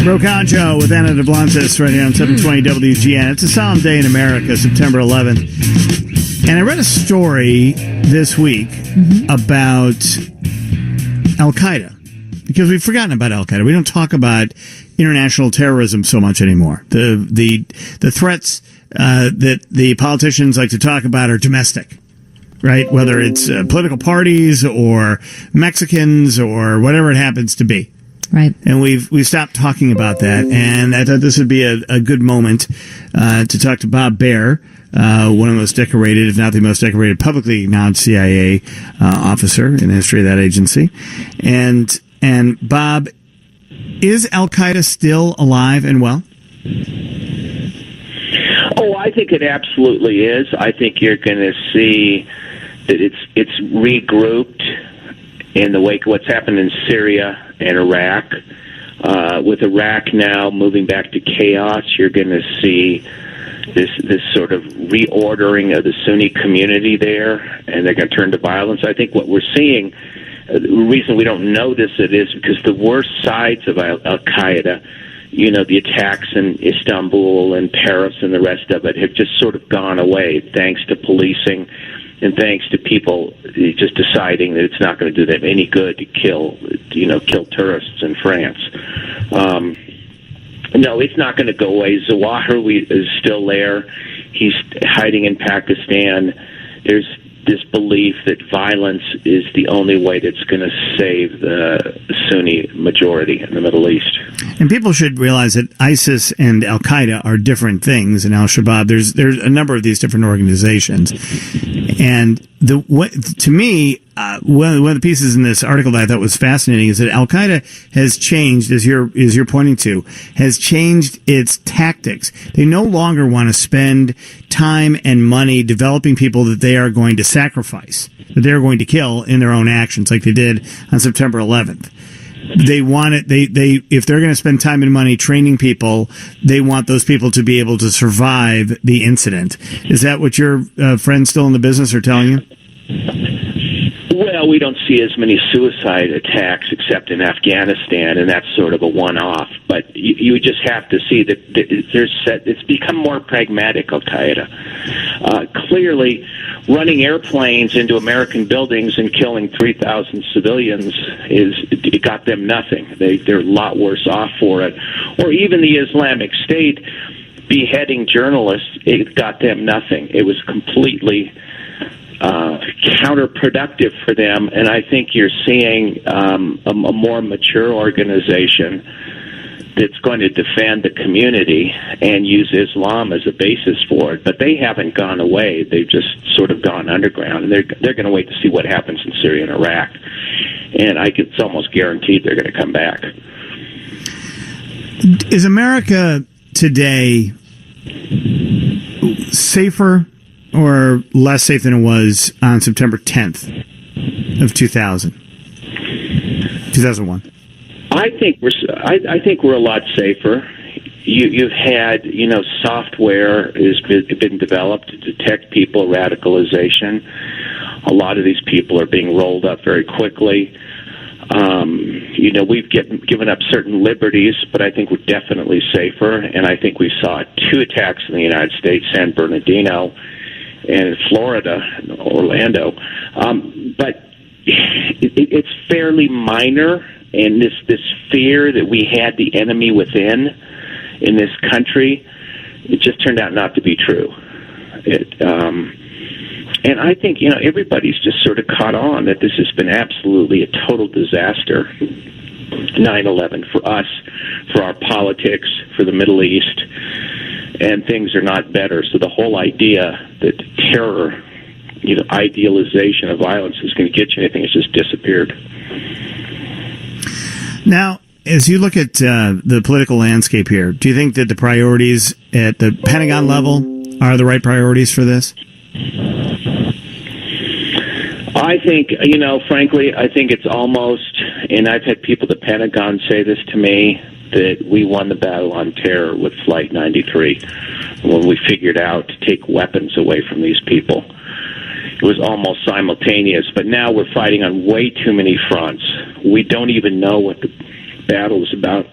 Rocancho with Anna DeBlantis right here on 720 WGN. It's a solemn day in America, September 11th. And I read a story this week about Al-Qaeda. Because we've forgotten about Al-Qaeda. We don't talk about international terrorism so much anymore. The threats that the politicians like to talk about are domestic, right? Whether it's political parties or Mexicans or whatever it happens to be. Right. And we've stopped talking about that. And I thought this would be a good moment to talk to Bob Baer, one of the most decorated, if not the most decorated, publicly acknowledged CIA officer in the history of that agency. And Bob, is Al-Qaeda still alive and well? Oh, I think it absolutely is. I think you're going to see that it's regrouped in the wake of what's happened in Syria and Iraq. With Iraq now moving back to chaos, you're going to see this sort of reordering of the Sunni community there, and they're going to turn to violence. I think what we're seeing, the reason we don't notice it is because the worst sides of Al-Qaeda, you know, the attacks in Istanbul and Paris and the rest of it, have just sort of gone away thanks to policing and thanks to people just deciding that it's not going to do them any good to kill tourists in France. No, it's not going to go away. Zawahiri is still there. He's hiding in Pakistan. There's this belief that violence is the only way that's going to save the Sunni majority in the Middle East. And people should realize that ISIS and Al-Qaeda are different things, and Al-Shabaab, there's a number of these different organizations. And to me, one of the pieces in this article that I thought was fascinating is that Al-Qaeda has changed, as you're pointing to, has changed its tactics. They no longer want to spend time and money developing people that they are going to sacrifice, that they're going to kill in their own actions, like they did on September 11th. They want it. They if they're going to spend time and money training people, they want those people to be able to survive the incident. Is that what your friends still in the business are telling you? Well, we don't see as many suicide attacks except in Afghanistan, and that's sort of a one-off. But you just have to see that it's become more pragmatic, Al-Qaeda. Clearly, running airplanes into American buildings and killing 3,000 civilians it got them nothing. They're a lot worse off for it. Or even the Islamic State beheading journalists, it got them nothing. It was completely counterproductive for them, and I think you're seeing a more mature organization that's going to defend the community and use Islam as a basis for it. But they haven't gone away. They've just sort of gone underground, and they're going to wait to see what happens in Syria and Iraq. And it's almost guaranteed they're going to come back. Is America today safer or less safe than it was on September 10th of 2001? I think we're a lot safer. You've had, software has been developed to detect people radicalization. A lot of these people are being rolled up very quickly. We've given up certain liberties, but I think we're definitely safer. And I think we saw 2 attacks in the United States, San Bernardino and Florida, Orlando. But it's fairly minor, and this fear that we had the enemy within in this country, it just turned out not to be true. And I think, everybody's just sort of caught on that this has been absolutely a total disaster. 9/11 for us, for our politics, for the Middle East, and things are not better. So the whole idea that terror, idealization of violence is going to get you anything has just disappeared. Now, as you look at the political landscape here, do you think that the priorities at the Pentagon level are the right priorities for this? I think, frankly, I think it's almost, and I've had people at the Pentagon say this to me, that we won the battle on terror with Flight 93 when we figured out to take weapons away from these people. It was almost simultaneous, but now we're fighting on way too many fronts. We don't even know what the battle is about.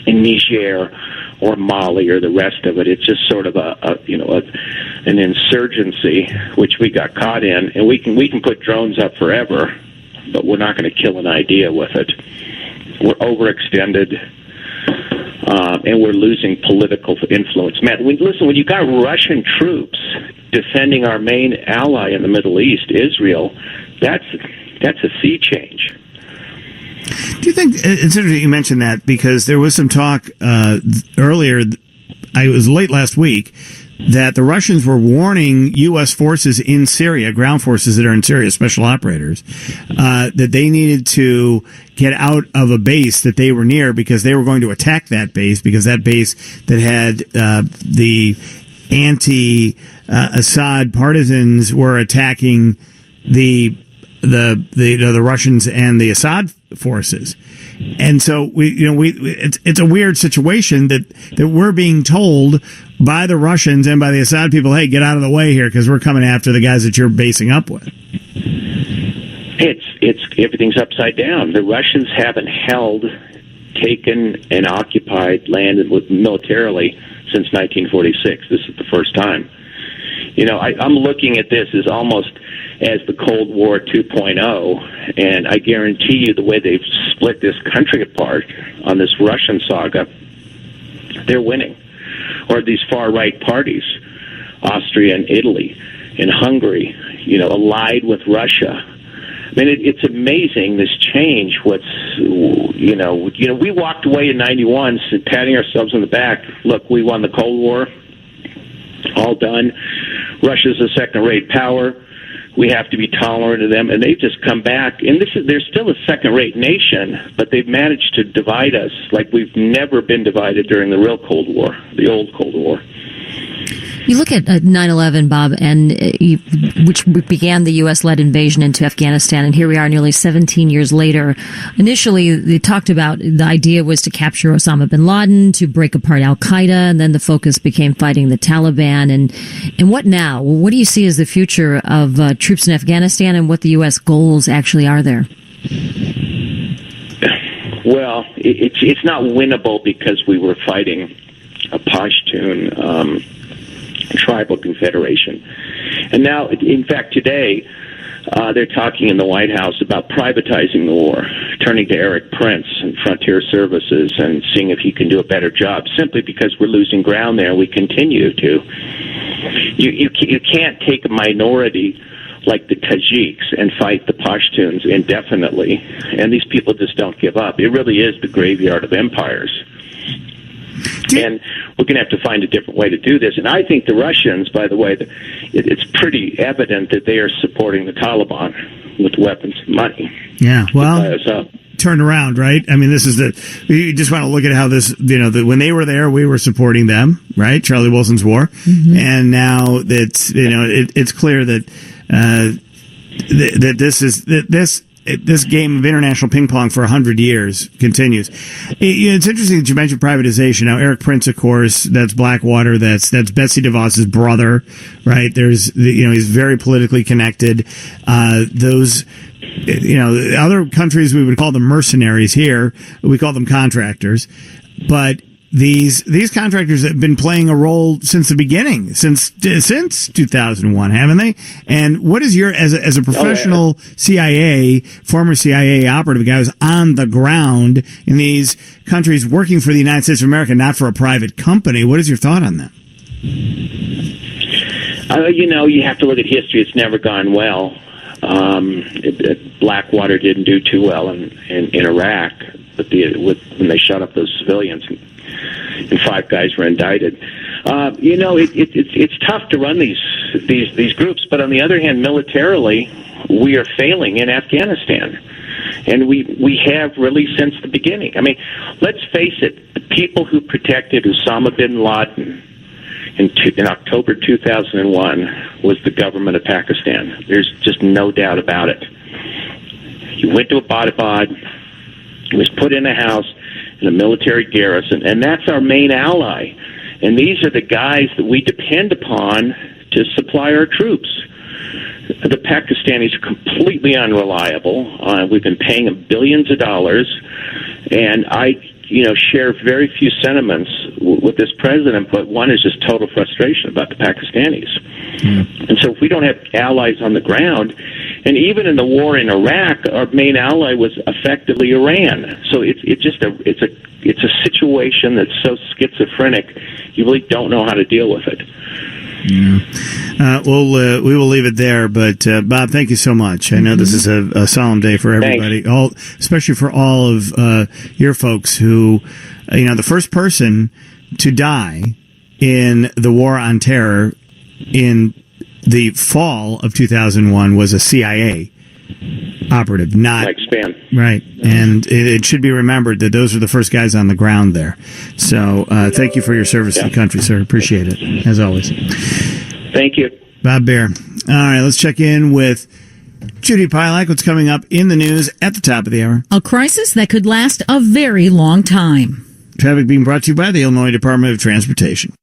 in Niger or Mali or the rest of it. It's just sort of an insurgency, which we got caught in, and we can put drones up forever, but we're not going to kill an idea with it. We're overextended, and we're losing political influence. Matt, when you got Russian troops defending our main ally in the Middle East, Israel, that's a sea change. Do you think it's interesting you mentioned that, because there was some talk earlier, it was late last week, that the Russians were warning U.S. forces in Syria, ground forces that are in Syria, special operators, that they needed to get out of a base that they were near, because they were going to attack that base, because that base that had the anti-Assad partisans were attacking the Russians and the Assad forces. And so it's a weird situation that we're being told by the Russians and by the Assad people, hey, get out of the way here, because we're coming after the guys that you're basing up with. It's everything's upside down. The Russians haven't taken and occupied land militarily since 1946. This is the first time. I'm looking at this as almost as the Cold War 2.0, and I guarantee you the way they've split this country apart on this Russian saga, they're winning. Or these far-right parties, Austria and Italy and Hungary, allied with Russia. I mean, it's amazing, this change. We walked away in 91 patting ourselves on the back. Look, we won the Cold War. All done. Russia's a second-rate power. We have to be tolerant of them, and they've just come back. And they're still a second-rate nation, but they've managed to divide us like we've never been divided during the real Cold War, the old Cold War. You look at 9/11, Bob, and which began the U.S.-led invasion into Afghanistan, and here we are nearly 17 years later. Initially, they talked about the idea was to capture Osama bin Laden, to break apart Al-Qaeda, and then the focus became fighting the Taliban. And what now? What do you see as the future of troops in Afghanistan, and what the U.S. goals actually are there? Well, it's not winnable, because we were fighting a Pashtun tribal confederation. And now, in fact, today, they're talking in the White House about privatizing the war, turning to Eric Prince and Frontier Services and seeing if he can do a better job, simply because we're losing ground there. We continue to. You can't take a minority like the Tajiks and fight the Pashtuns indefinitely, and these people just don't give up. It really is the graveyard of empires. And we're going to have to find a different way to do this. And I think the Russians, by the way, it's pretty evident that they are supporting the Taliban with weapons and money. Yeah, well, turned around, right? I mean, you just want to look at how this, when they were there, we were supporting them, right? Charlie Wilson's war. Mm-hmm. And now it's clear that this game of international ping pong for 100 years continues. It's interesting that you mentioned privatization. Now, Eric Prince, of course, that's Blackwater. That's Betsy DeVos's brother, right? He's very politically connected. Other countries, we would call them mercenaries. Here, we call them contractors. But these contractors have been playing a role since the beginning, since 2001, haven't they? And what is your, as a professional former CIA operative, guy who's on the ground in these countries working for the United States of America, not for a private company, what is your thought on that? You have to look at history. It's never gone well. Blackwater didn't do too well in Iraq, when they shot up those civilians. And 5 guys were indicted. It's tough to run these groups, but on the other hand, militarily, we are failing in Afghanistan, and we have really since the beginning. I mean, let's face it: the people who protected Osama bin Laden in October 2001 was the government of Pakistan. There's just no doubt about it. He went to Abbottabad. He was put in a house in a military garrison, and that's our main ally. And these are the guys that we depend upon to supply our troops. The Pakistanis are completely unreliable. We've been paying them billions of dollars, and I share very few sentiments with this president, but one is just total frustration about the Pakistanis. And so if we don't have allies on the ground, and even in the war in Iraq, our main ally was effectively Iran. So it's a situation that's so schizophrenic, you really don't know how to deal with it. Yeah. We will leave it there. But Bob, thank you so much. I know this is a solemn day for everybody, especially for all of your folks who, the first person to die in the war on terror in the fall of 2001 was a CIA operative, not Mike Spann. Right. And it should be remembered that those are the first guys on the ground there. So thank you for your service to the country, sir. Appreciate it, as always. Thank you. Bob Baer. All right, let's check in with Judy Pilak. What's coming up in the news at the top of the hour? A crisis that could last a very long time. Traffic being brought to you by the Illinois Department of Transportation.